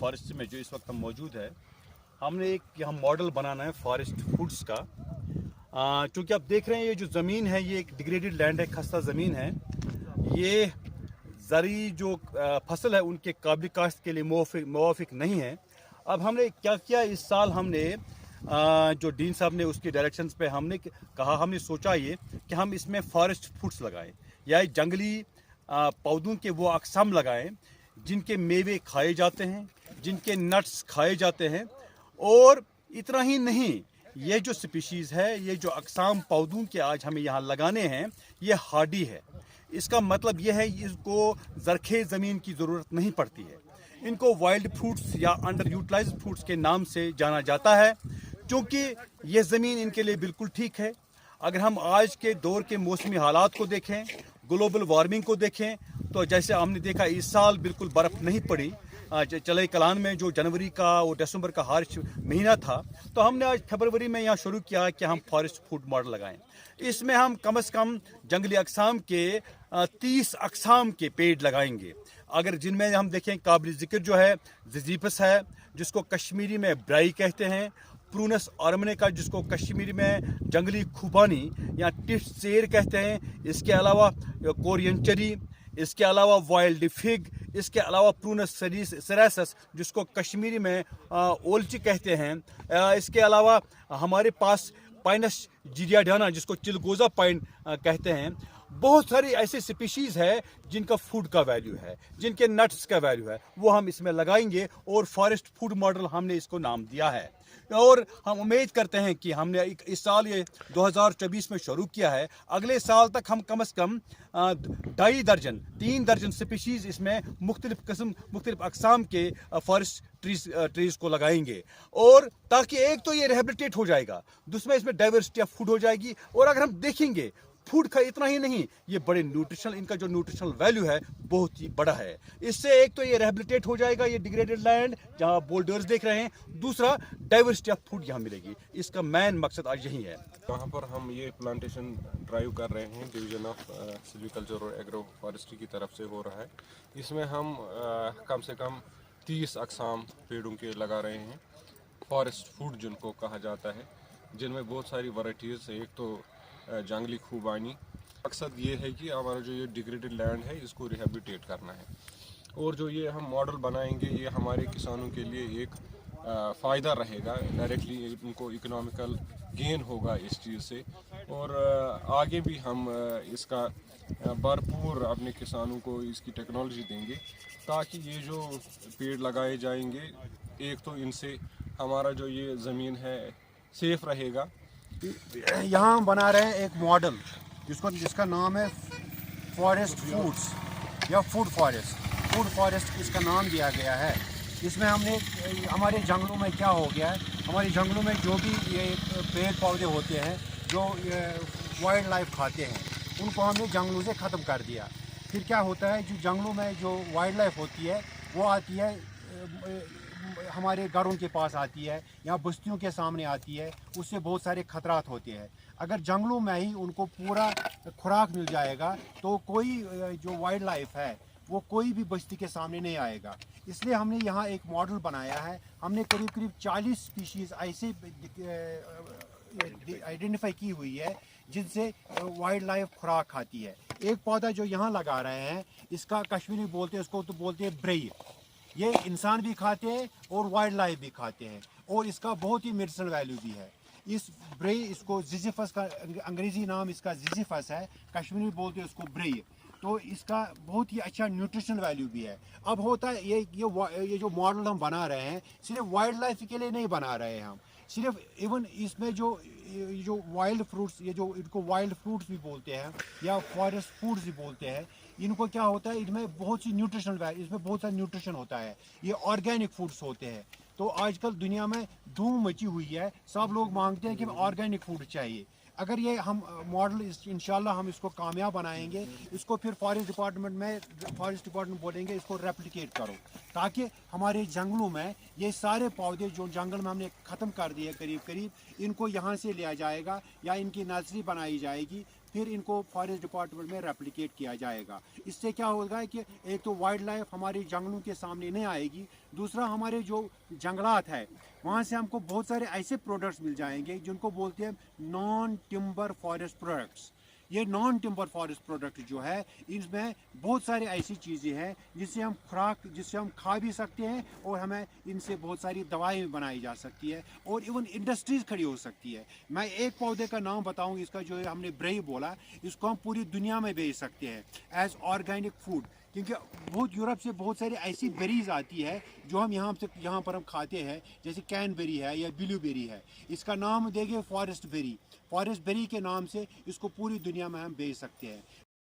Forest में जो इस वक्त हम मौजूद है, हमने एक यहाँ मॉडल बनाना है फॉरेस्ट फूड्स का। चूँकि आप देख रहे हैं ये जो ज़मीन है ये एक डिग्रेडेड लैंड है, खस्ता ज़मीन है। ये ज़री जो फसल है उनके काबिल काश्त के लिए मुवाफिक नहीं है। अब हमने क्या किया, इस साल हमने जो डीन साहब ने उसके डायरेक्शंस पे हमने सोचा ये कि हम इसमें फॉरेस्ट फूड्स लगाएं, या जंगली पौधों के वो अक़साम लगाएं जिनके मेवे खाए जाते हैं, जिनके नट्स खाए जाते हैं। और इतना ही नहीं, ये जो स्पीशीज़ है, ये जो अक़साम पौधों के आज हमें यहाँ लगाने हैं, ये हार्डी है। इसका मतलब ये है इसको ज़रख़े ज़मीन की ज़रूरत नहीं पड़ती है। इनको वाइल्ड फ्रूट्स या अंडर यूटिलाइज्ड फ्रूट्स के नाम से जाना जाता है, क्योंकि ये ज़मीन इनके लिए बिल्कुल ठीक है। अगर हम आज के दौर के मौसमी हालात को देखें, ग्लोबल वार्मिंग को देखें, तो जैसे हमने देखा इस साल बिल्कुल बर्फ़ नहीं पड़ी। चले कलान में जो जनवरी का और दिसंबर का हार्श महीना था, तो हमने आज फरवरी में यहाँ शुरू किया कि हम फॉरेस्ट फूड मॉडल लगाएं। इसमें हम कम से कम जंगली अक़साम के 30 अक़साम के पेड़ लगाएंगे। अगर जिनमें हम देखें काबिल ज़िक्र जो है ज़िज़िफस है, जिसको कश्मीरी में ब्राई कहते हैं, प्रूनस आर्मनिका जिसको कश्मीरी में जंगली खुबानी या टिफ्ट सेर कहते हैं, इसके अलावा कोरियनचरी, इसके अलावा वाइल्ड फिग, इसके अलावा प्रूनस सेरेसस जिसको कश्मीरी में ओल्ची कहते हैं, इसके अलावा हमारे पास पाइनस जिरियाडाना जिसको चिलगोज़ा पाइन कहते हैं। बहुत सारी ऐसे स्पीशीज़ है जिनका फूड का वैल्यू है, जिनके नट्स का वैल्यू है, वो हम इसमें लगाएंगे और फॉरेस्ट फूड मॉडल हमने इसको नाम दिया है। और हम उम्मीद करते हैं कि हमने इस साल ये 2024 में शुरू किया है, अगले साल तक हम कम से कम 3 दर्जन स्पीशीज़ इसमें मुख्तलिफ अक़साम के फॉरेस्ट ट्रीज़ को लगाएंगे। और ताकि एक तो ये रिहेबिलिटेट हो जाएगा, दूसरा इसमें डाइवर्सिटी ऑफ फूड हो जाएगी। और अगर हम देखेंगे फूड का इतना ही नहीं, ये बड़े न्यूट्रिशनल, इनका जो न्यूट्रिशनल वैल्यू है बहुत ही बड़ा है। इससे एक तो ये रिहेबिलिटेट हो जाएगा, ये डिग्रेडेड लैंड जहाँ बोल्डर्स देख रहे हैं, दूसरा डाइवर्सिटी ऑफ फूड यहाँ मिलेगी। इसका मेन मकसद आज यही है। वहाँ पर हम ये प्लांटेशन ड्राइव कर रहे हैं, डिवीज़न ऑफ सिल्वीकल्चर और एग्रो फॉरेस्ट्री की तरफ से हो रहा है। इसमें हम कम से कम 30 अक़साम पेड़ों के लगा रहे हैं, फॉरेस्ट फूड जिनको कहा जाता है, जिनमें बहुत सारी वैराइटीज़ है। एक तो जंगली खूबानी, मकसद ये है कि हमारा जो ये डिग्रेडेड लैंड है इसको रिहेबिलिटेट करना है। और जो ये हम मॉडल बनाएंगे ये हमारे किसानों के लिए एक फ़ायदा रहेगा, डायरेक्टली उनको इकोनॉमिकल गेन होगा इस चीज़ से। और आगे भी हम इसका भरपूर अपने किसानों को इसकी टेक्नोलॉजी देंगे, ताकि ये जो पेड़ लगाए जाएंगे, एक तो इनसे हमारा जो ये ज़मीन है सेफ़ रहेगा। यहाँ हम बना रहे हैं एक मॉडल जिसका नाम है फॉरेस्ट फूड्स या फूड फॉरेस्ट इसका नाम दिया गया है। इसमें हमने हमारे जंगलों में क्या हो गया है, हमारे जंगलों में जो भी ये पेड़ पौधे होते हैं जो वाइल्ड लाइफ खाते हैं, उनको हमने जंगलों से ख़त्म कर दिया। फिर क्या होता है, जो जंगलों में जो वाइल्ड लाइफ होती है वो आती है हमारे घरों के पास आती है या बस्तियों के सामने आती है, उससे बहुत सारे खतरात होते हैं। अगर जंगलों में ही उनको पूरा खुराक मिल जाएगा तो कोई जो वाइल्ड लाइफ है वो कोई भी बस्ती के सामने नहीं आएगा। इसलिए हमने यहाँ एक मॉडल बनाया है। हमने करीब 40 स्पीशीज़ ऐसे आइडेंटिफाई की हुई है जिनसे वाइल्ड लाइफ खुराक खाती है। एक पौधा जो यहाँ लगा रहे हैं, इसका कश्मीरी बोलते हैं, उसको तो बोलते हैं ब्रई। ये इंसान भी खाते हैं और वाइल्ड लाइफ भी खाते हैं, और इसका बहुत ही मेडिसिनल वैल्यू भी है। इस ब्रई, इसको ज़िज़िफस का अंग्रेज़ी नाम इसका ज़िज़िफस है, कश्मीरी बोलते हैं उसको ब्रई। तो इसका बहुत ही अच्छा न्यूट्रिशनल वैल्यू भी है। अब होता है ये जो मॉडल हम बना रहे हैं सिर्फ वाइल्ड लाइफ के लिए नहीं बना रहे हैं हम, सिर्फ इवन इसमें जो वाइल्ड फ्रूट्स, ये जो इनको वाइल्ड फ्रूट्स भी बोलते हैं या फॉरेस्ट फूड्स भी बोलते हैं, इनको क्या होता है, इनमें बहुत सी न्यूट्रिशनल वैल्यू, इसमें बहुत सारा न्यूट्रिशन होता है। ये ऑर्गेनिक फूड्स होते हैं। तो आजकल दुनिया में धूम मची हुई है, सब लोग मांगते हैं कि ऑर्गेनिक फूड चाहिए। अगर ये हम मॉडल इंशाल्लाह हम इसको कामयाब बनाएंगे, इसको फिर फॉरेस्ट डिपार्टमेंट बोलेंगे इसको रेप्लिकेट करो, ताकि हमारे जंगलों में ये सारे पौधे जो जंगल में हमने ख़त्म कर दिए करीब, इनको यहाँ से लिया जाएगा या इनकी नर्सरी बनाई जाएगी, फिर इनको फॉरेस्ट डिपार्टमेंट में रेप्लिकेट किया जाएगा। इससे क्या होगा कि एक तो वाइल्ड लाइफ हमारे जंगलों के सामने नहीं आएगी, दूसरा हमारे जो जंगलात है वहाँ से हमको बहुत सारे ऐसे प्रोडक्ट्स मिल जाएंगे जिनको बोलते हैं नॉन टिम्बर फॉरेस्ट प्रोडक्ट्स। ये नॉन टिम्बर फॉरेस्ट प्रोडक्ट जो है इनमें बहुत सारी ऐसी चीज़ें हैं जिससे हम खा भी सकते हैं और हमें इनसे बहुत सारी दवाएं भी बनाई जा सकती है और इवन इंडस्ट्रीज खड़ी हो सकती है। मैं एक पौधे का नाम बताऊं, इसका जो है हमने ब्रेई बोला, इसको हम पूरी दुनिया में बेच सकते हैं एज ऑर्गेनिक फूड, क्योंकि बहुत यूरोप से बहुत सारी ऐसी बेरीज आती है जो हम यहाँ पर हम खाते हैं, जैसे कैनबेरी है या ब्लूबेरी है। इसका नाम देंगे फॉरेस्ट बेरी के नाम से इसको पूरी दुनिया में हम बेच सकते हैं।